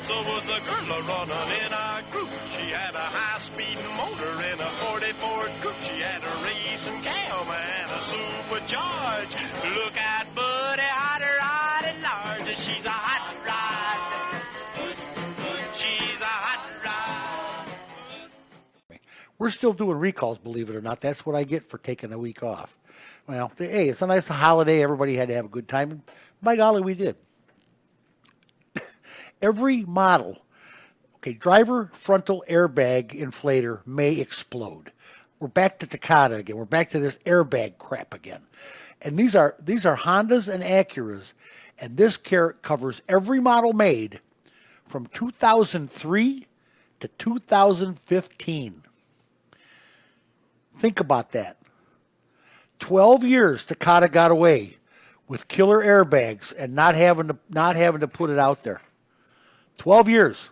Was a girl running in a group. She had a high-speed motor in a 40 Ford coupe. She had a racing cam and a supercharged. Look at Buddy, hot rod and large. She's a hot rod. She's a hot rod. We're still doing recalls, believe it or not. That's what I get for taking a week off. Well, hey, it's a nice holiday. Everybody had to have a good time. And by golly, we did. Every model, okay, driver frontal airbag inflator may explode. We're back to Takata again. We're back to this airbag crap again. And these are Hondas and Acuras, and this covers every model made from 2003 to 2015. Think about that. 12 years Takata got away with killer airbags and not having to put it out there. 12 years.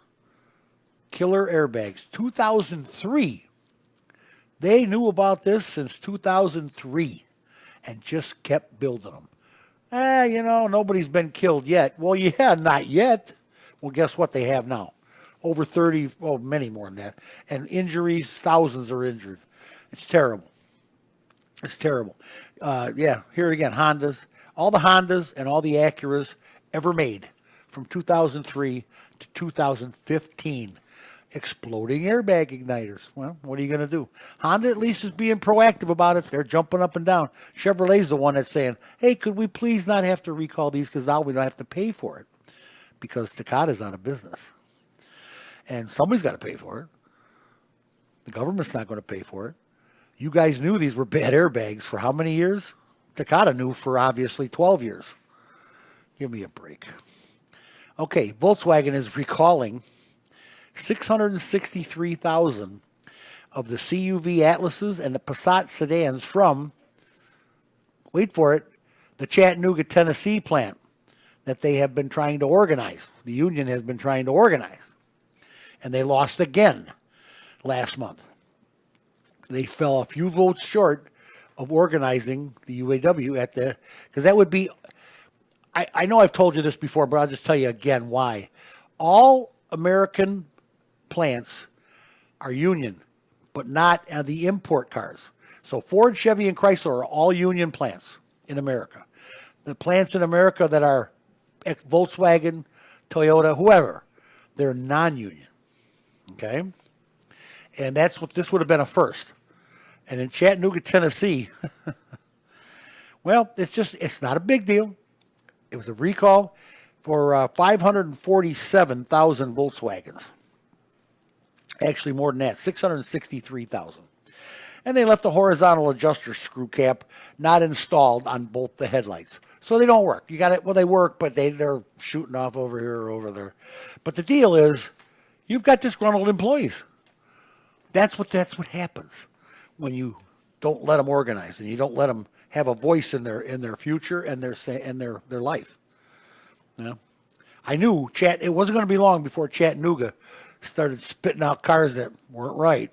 Killer airbags. 2003. They knew about this since 2003 and just kept building them. Nobody's been killed yet. Well, yeah, not yet. Well, guess what they have now? Over 30, many more than that. And injuries, thousands are injured. It's terrible. It's terrible. Here it again, Hondas. All the Hondas and all the Acuras ever made from 2003 to 2015. Exploding airbag igniters. Well, what are you going to do? Honda at least is being proactive about it. They're jumping up and down. Chevrolet's the one that's saying, hey, could we please not have to recall these because now we don't have to pay for it because Takata's out of business. And somebody's got to pay for it. The government's not going to pay for it. You guys knew these were bad airbags for how many years? Takata knew for obviously 12 years. Give me a break. Okay, Volkswagen is recalling 663,000 of the CUV Atlases and the Passat sedans from, wait for it, the Chattanooga, Tennessee plant that they have been trying to organize. The union has been trying to organize. And they lost again last month. They fell a few votes short of organizing the UAW because that would be, I know I've told you this before, but I'll just tell you again why. All American plants are union, but not the import cars. So Ford, Chevy, and Chrysler are all union plants in America. The plants in America that are Volkswagen, Toyota, whoever, they're non-union. Okay? And that's what this would have been a first. And in Chattanooga, Tennessee, well, it's not a big deal. It was a recall for 547,000 Volkswagens. Actually, more than that, 663,000. And they left the horizontal adjuster screw cap not installed on both the headlights. So they don't work. You got it. Well, they work, but they're shooting off over here or over there. But the deal is, you've got disgruntled employees. That's what happens when you don't let them organize and you don't let them have a voice in their future and their life. You know? I knew it wasn't going to be long before Chattanooga started spitting out cars that weren't right.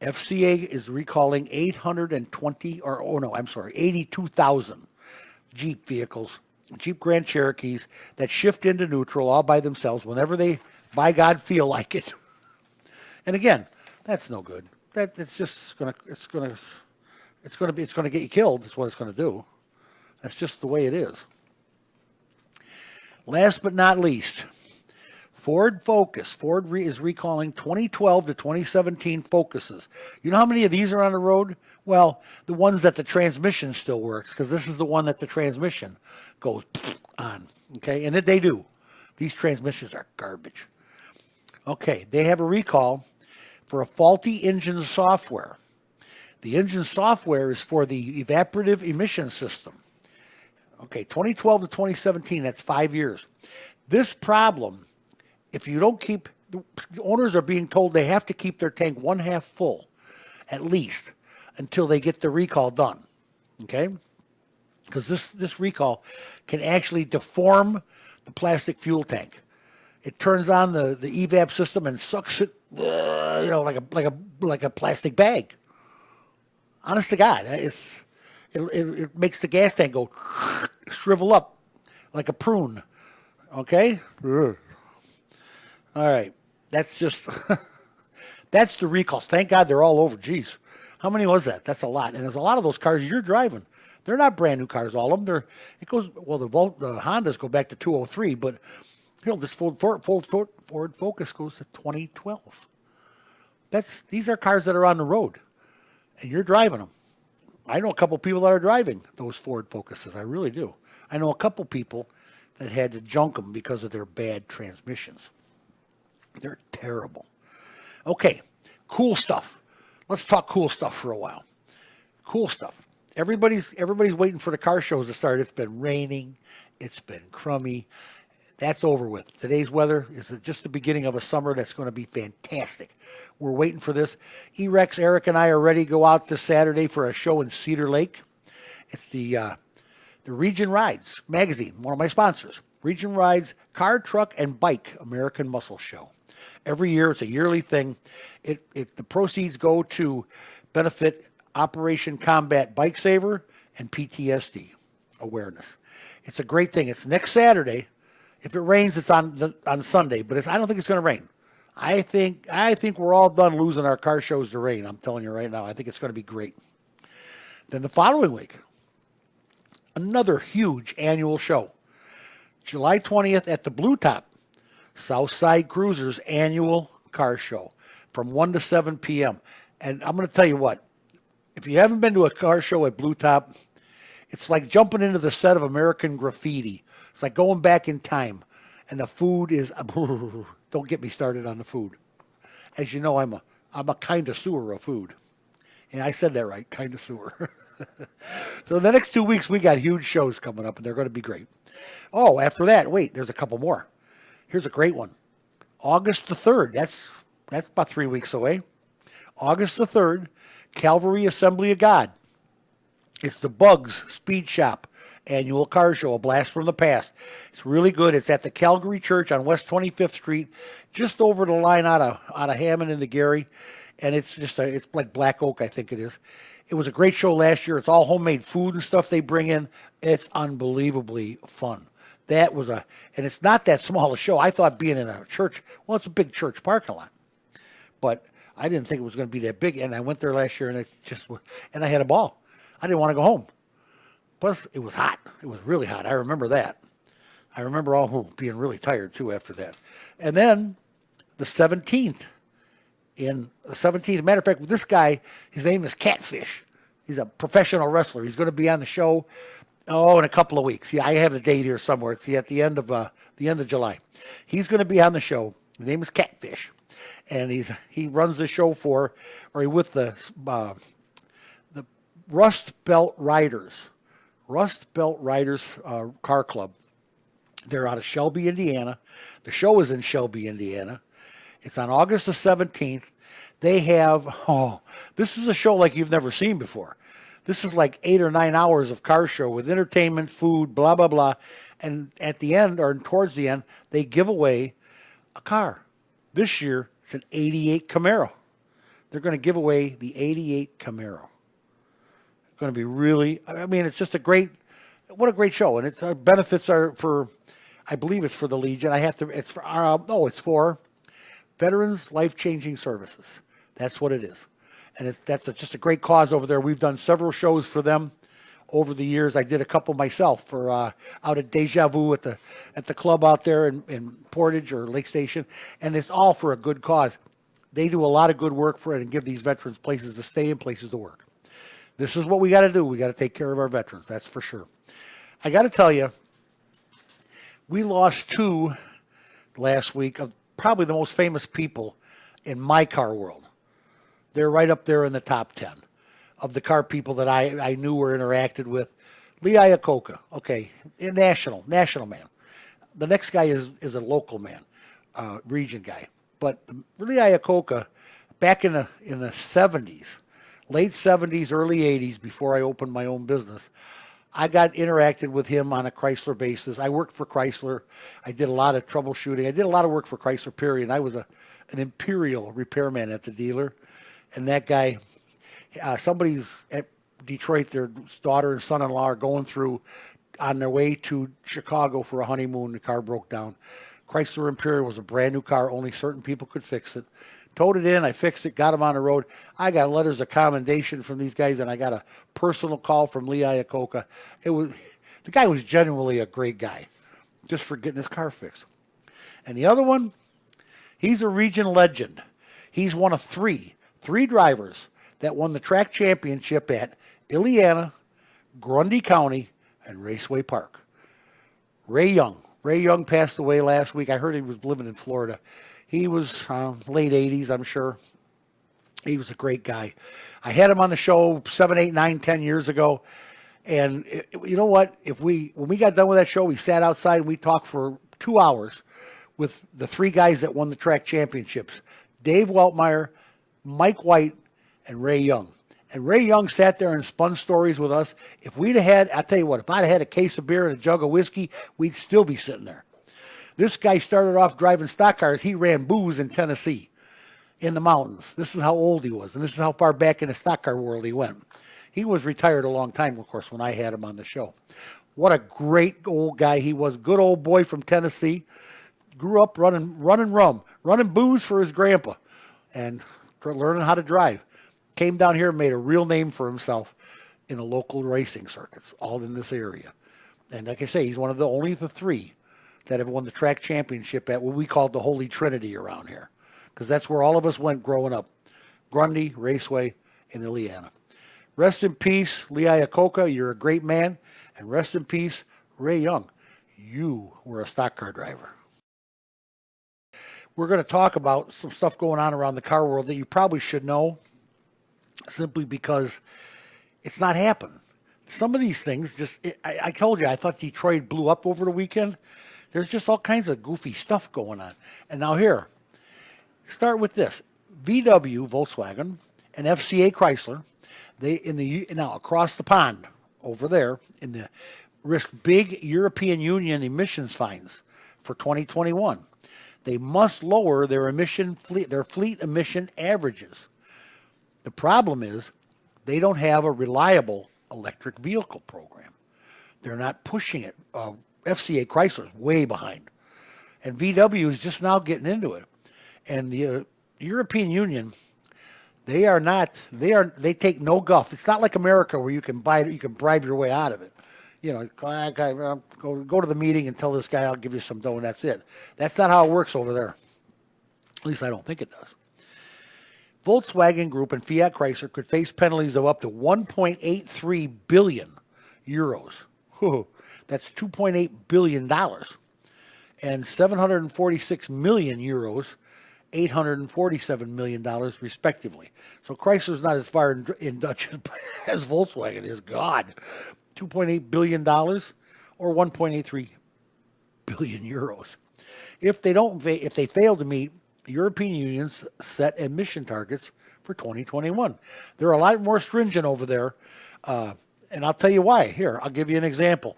FCA is recalling 82,000 Jeep vehicles, Jeep Grand Cherokees that shift into neutral all by themselves whenever they, by God, feel like it. And again, that's no good. It's gonna get you killed. That's what it's gonna do. That's just the way it is. Last but not least, Ford Focus. Ford is recalling 2012 to 2017 Focuses. You know how many of these are on the road? Well, the ones that the transmission still works, because this is the one that the transmission goes on. Okay, and they do. These transmissions are garbage. Okay, they have a recall for a faulty engine software. The engine software is for the evaporative emission system. Okay, 2012 to 2017, that's 5 years. This problem, if you don't keep, the owners are being told they have to keep their tank 1/2 full, at least, until they get the recall done. Okay? Because this recall can actually deform the plastic fuel tank. It turns on the evap system and sucks it, like a plastic bag. Honest to God, it makes the gas tank go shrivel up like a prune. Okay? Ugh. All right. That's just, that's the recalls. Thank God they're all over. Jeez. How many was that? That's a lot. And there's a lot of those cars you're driving. They're not brand new cars, all of them. It goes, well, the Hondas go back to 203, but this Ford Focus goes to 2012. These are cars that are on the road, and you're driving them. I know a couple people that are driving those Ford Focuses. I really do. I know a couple people that had to junk them because of their bad transmissions. They're terrible. Okay, cool stuff. Let's talk cool stuff for a while. Cool stuff. Everybody's waiting for the car shows to start. It's been raining. It's been crummy. That's over with. Today's weather is just the beginning of a summer that's going to be fantastic. We're waiting for this. E-Rex, Eric, and I are ready to go out this Saturday for a show in Cedar Lake. It's the Region Rides magazine, one of my sponsors. Region Rides Car, Truck, and Bike American Muscle Show. Every year, it's a yearly thing. The proceeds go to benefit Operation Combat Bike Saver and PTSD awareness. It's a great thing. It's next Saturday. If it rains, it's on Sunday, but I don't think it's going to rain. I think we're all done losing our car shows to rain. I'm telling you right now. I think it's going to be great. Then the following week, another huge annual show. July 20th at the Blue Top, Southside Cruisers annual car show from 1 to 7 p.m. And I'm going to tell you what, if you haven't been to a car show at Blue Top, it's like jumping into the set of American Graffiti. It's like going back in time. And the food is, don't get me started on the food. As you know, I'm a connoisseur of food. And I said that right, connoisseur. So the next 2 weeks, we got huge shows coming up, and they're going to be great. Oh, after that, wait, there's a couple more. Here's a great one. August the 3rd, that's about 3 weeks away. August the 3rd, Calvary Assembly of God. It's the Bugs Speed Shop annual car show, a blast from the past. It's really good. It's at the Calgary Church on West 25th Street, just over the line out of Hammond into Gary. And it's it's like Black Oak, I think it is. It was a great show last year. It's all homemade food and stuff they bring in. It's unbelievably fun. And it's not that small a show. I thought being in a church, well, it's a big church parking lot. But I didn't think it was going to be that big. And I went there last year, and I had a ball. I didn't want to go home. Plus, it was hot. It was really hot. I remember that. I remember being really tired, too, after that. And then the 17th. Matter of fact, this guy, his name is Catfish. He's a professional wrestler. He's going to be on the show, in a couple of weeks. Yeah, I have the date here somewhere. It's at the end of July. He's going to be on the show. His name is Catfish. And he runs the show with the Rust Belt Riders. Rust Belt Riders Car Club. They're out of Shelby, Indiana. The show is in Shelby, Indiana. It's on August the 17th. They have, this is a show like you've never seen before. This is like 8 or 9 hours of car show with entertainment, food, blah, blah, blah. And at the end, or towards the end, they give away a car. This year, it's an 88 Camaro. They're going to give away the 88 Camaro. Going to be really, it's just what a great show. And its benefits are I believe it's for the Legion. It's for Veterans Life-Changing Services. That's what it is. And that's just a great cause over there. We've done several shows for them over the years. I did a couple myself for out at Deja Vu at the club out there in Portage or Lake Station. And it's all for a good cause. They do a lot of good work for it and give these veterans places to stay and places to work. This is what we got to do. We got to take care of our veterans. That's for sure. I got to tell you, we lost two last week of probably the most famous people in my car world. They're right up there in the top 10 of the car people that I knew or interacted with. Lee Iacocca, okay, a national man. The next guy is a local man, region guy. But Lee Iacocca, back in the 70s, late 70s, early 80s, before I opened my own business, I got interacted with him on a Chrysler basis. I worked for Chrysler. I did a lot of troubleshooting. I did a lot of work for Chrysler, period. I was an Imperial repairman at the dealer. And that guy, Somebody's at Detroit, their daughter and son-in-law are going through on their way to Chicago for a honeymoon. The car broke down. Chrysler Imperial was a brand new car. Only certain people could fix it. Towed it in. I fixed it. Got them on the road. I got letters of commendation from these guys, and I got a personal call from Lee Iacocca. The guy was genuinely a great guy, just for getting his car fixed. And the other one, he's a region legend. He's one of three drivers that won the track championship at Illiana, Grundy County, and Raceway Park. Ray Young. Ray Young passed away last week. I heard he was living in Florida. He was late 80s, I'm sure. He was a great guy. I had him on the show 7, 8, 9, 10 years ago. And you know what? When we got done with that show, we sat outside and we talked for 2 hours with the three guys that won the track championships. Dave Weltmeyer, Mike White, and Ray Young. And Ray Young sat there and spun stories with us. If we'd have had, I'll tell you what, if I'd have had a case of beer and a jug of whiskey, we'd still be sitting there. This guy started off driving stock cars. He ran booze in Tennessee in the mountains. This is how old he was, and this is how far back in the stock car world he went. He was retired a long time, of course, when I had him on the show. What a great old guy he was. Good old boy from Tennessee. Grew up running rum, running booze for his grandpa, and learning how to drive. Came down here and made a real name for himself in the local racing circuits, all in this area. And like I say, he's one of only the three that have won the track championship at what we called the Holy Trinity around here, because that's where all of us went growing up. Grundy, Raceway, and Illiana. Rest in peace, Lee Iacocca. You're a great man. And rest in peace, Ray Young. You were a stock car driver. We're going to talk about some stuff going on around the car world that you probably should know, simply because it's not happening. Some of these things I told you, I thought Detroit blew up over the weekend. There's just all kinds of goofy stuff going on. And now here, start with this. VW, Volkswagen, and FCA Chrysler, now across the pond over there, risk big European Union emissions fines for 2021. They must lower their fleet emission averages. The problem is they don't have a reliable electric vehicle program. They're not pushing it. FCA Chrysler is way behind, and VW is just now getting into it. And the European Union, they take no guff. It's not like America where you can bribe your way out of it. You know, go to the meeting and tell this guy I'll give you some dough and that's it. That's not how it works over there. At least I don't think it does. Volkswagen Group and Fiat Chrysler could face penalties of up to 1.83 billion euros. That's $2.8 billion. And 746 million euros, $847 million, respectively. So Chrysler's not as far in Dutch as Volkswagen is. God, $2.8 billion or 1.83 billion euros. If they fail to meet European Union's set emission targets for 2021, they're a lot more stringent over there, and I'll tell you why. Here, I'll give you an example.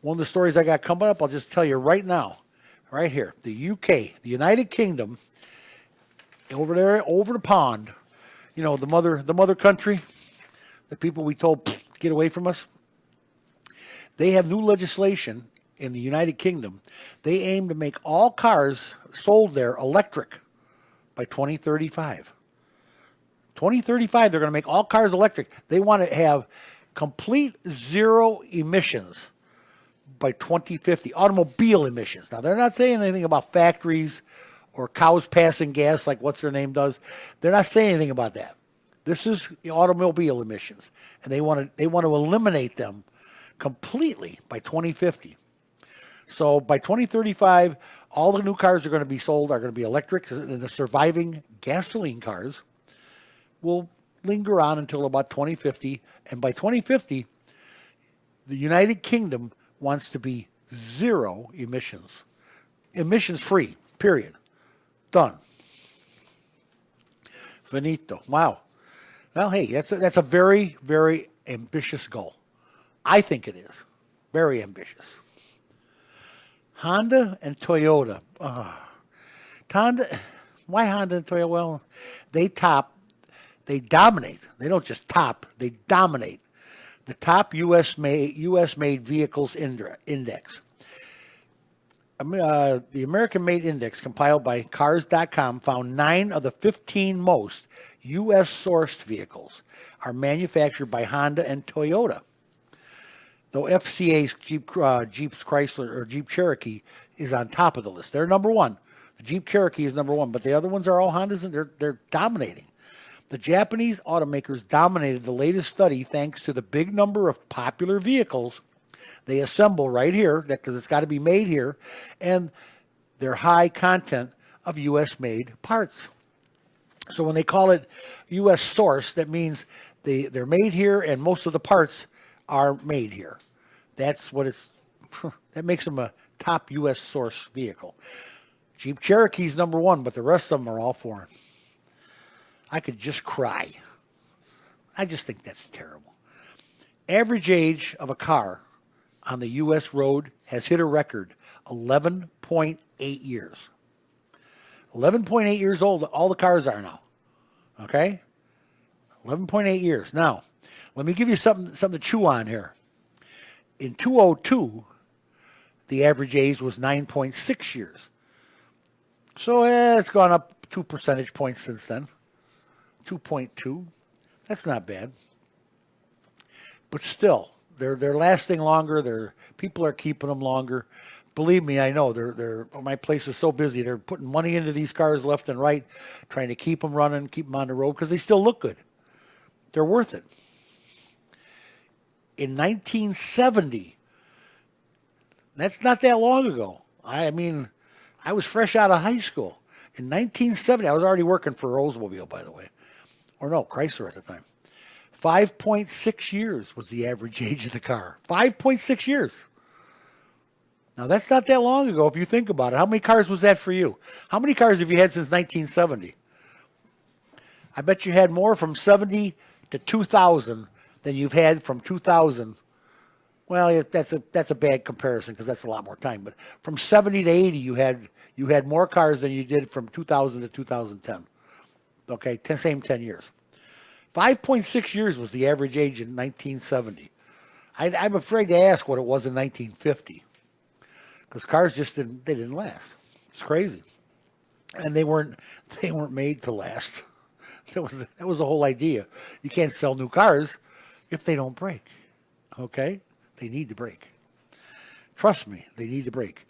One of the stories I got coming up, I'll just tell you right now, right here. The UK, the United Kingdom, over there, over the pond, you know, the mother country, the people we told get away from us. They have new legislation in the United Kingdom. They aim to make all cars sold there electric by 2035. 2035, they're going to make all cars electric. They want to have complete zero emissions by 2050, automobile emissions. Now, they're not saying anything about factories or cows passing gas like what's their name does. They're not saying anything about that. This is the automobile emissions, and they want to eliminate them completely by 2050. So by 2035, all the new cars are going to be sold are going to be electric, and the surviving gasoline cars will linger on until about 2050. And by 2050, the United Kingdom wants to be zero emissions. Emissions free, period. Done. Finito. Wow. Well, hey, that's a very, very ambitious goal. I think it is. Very ambitious. Honda and Toyota. Why Honda and Toyota? Well, they top They dominate. They don't just top, they dominate. The top U.S. made vehicles index. The American Made Index, compiled by Cars.com, found 9 of the 15 most U.S. sourced vehicles are manufactured by Honda and Toyota. Though FCA's Jeeps Chrysler or Jeep Cherokee is on top of the list. They're number one. The Jeep Cherokee is number one, but the other ones are all Hondas, and they're dominating. The Japanese automakers dominated the latest study thanks to the big number of popular vehicles they assemble right here, because it's got to be made here, and their high content of U.S.-made parts. So when they call it U.S. source, that means they're made here, and most of the parts are made here. That's what it's. That makes them a top U.S. source vehicle. Jeep Cherokee's number one, but the rest of them are all foreign. I could just cry. I just think that's terrible. Average age of a car on the U.S. road has hit a record 11.8 years. 11.8 years old, all the cars are now. Okay? 11.8 years. Now, let me give you something to chew on here. In 2002, the average age was 9.6 years. So it's gone up 2 percentage points since then. 2.2. That's not bad. But still, they're lasting longer. People are keeping them longer. Believe me, I know. My place is so busy. They're putting money into these cars left and right, trying to keep them running, keep them on the road because they still look good. They're worth it. In 1970, that's not that long ago. I mean, I was fresh out of high school. In 1970, I was already working for Oldsmobile, by the way. Or no, Chrysler at the time. 5.6 years was the average age of the car. 5.6 years. Now, that's not that long ago if you think about it. How many cars was that for you? How many cars have you had since 1970? I bet you had more from 70 to 2000 than you've had from 2000. Well, that's a bad comparison because that's a lot more time. But from 70 to 80, you had more cars than you did from 2000 to 2010. Okay, same 10 years. 5.6 years was the average age in 1970. I'm afraid to ask what it was in 1950 because cars just didn't last. It's crazy, and they weren't made to last. That was the whole idea. You can't sell new cars if they don't break. Okay, they need to break. Trust me, they need to break.